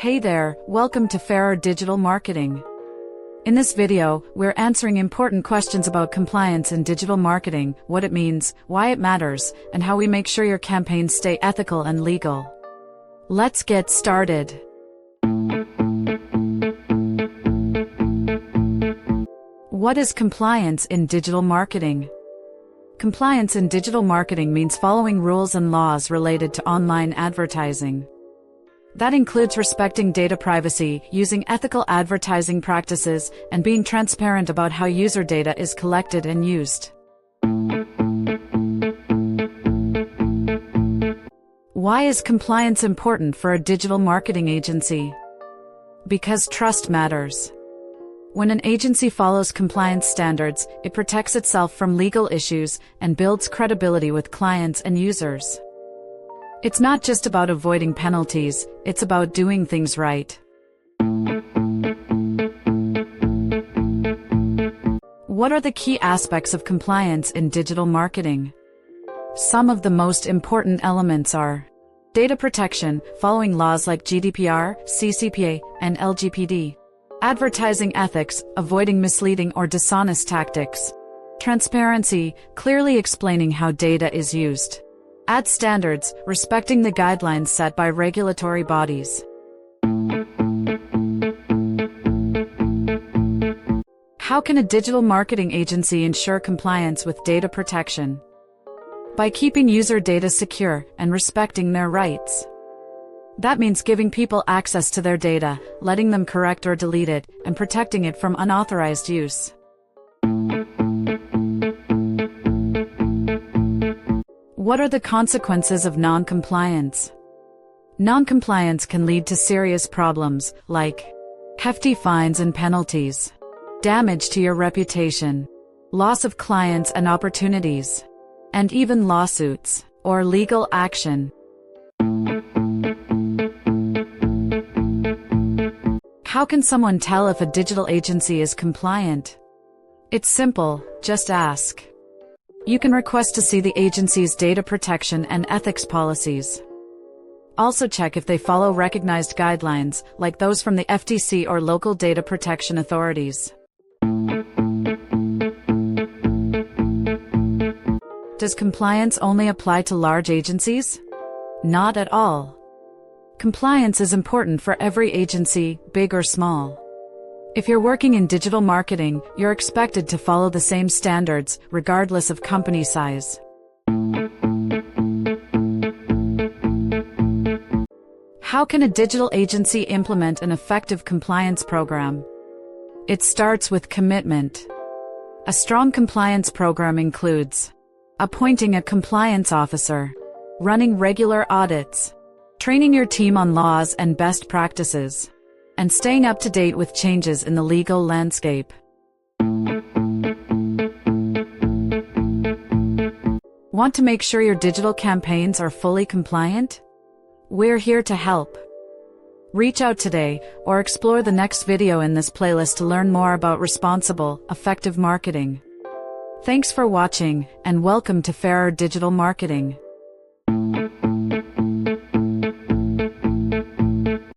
Hey there, welcome to Ferrer Digital Marketing. In this video, we're answering important questions about compliance in digital marketing, what it means, why it matters, and how we make sure your campaigns stay ethical and legal. Let's get started. What is compliance in digital marketing? Compliance in digital marketing means following rules and laws related to online advertising. That includes respecting data privacy, using ethical advertising practices, and being transparent about how user data is collected and used. Why is compliance important for a digital marketing agency? Because trust matters. When an agency follows compliance standards, it protects itself from legal issues and builds credibility with clients and users. It's not just about avoiding penalties, it's about doing things right. What are the key aspects of compliance in digital marketing? Some of the most important elements are data protection, following laws like GDPR, CCPA, and LGBT. Advertising ethics, avoiding misleading or dishonest tactics. Transparency, clearly explaining how data is used. Ad standards, respecting the guidelines set by regulatory bodies. How can a digital marketing agency ensure compliance with data protection? By keeping user data secure and respecting their rights. That means giving people access to their data, letting them correct or delete it, and protecting it from unauthorized use. What are the consequences of non-compliance? Non-compliance can lead to serious problems, like hefty fines and penalties, damage to your reputation, loss of clients and opportunities, and even lawsuits or legal action. How can someone tell if a digital agency is compliant? It's simple, just ask. You can request to see the agency's data protection and ethics policies. Also check if they follow recognized guidelines, like those from the FTC or local data protection authorities. Does compliance only apply to large agencies? Not at all. Compliance is important for every agency, big or small. If you're working in digital marketing, you're expected to follow the same standards, regardless of company size. How can a digital agency implement an effective compliance program? It starts with commitment. A strong compliance program includes appointing a compliance officer, running regular audits, training your team on laws and best practices, and staying up to date with changes in the legal landscape. Want to make sure your digital campaigns are fully compliant? We're here to help. Reach out today, or explore the next video in this playlist to learn more about responsible, effective marketing. Thanks for watching, and welcome to Ferrer Digital Marketing.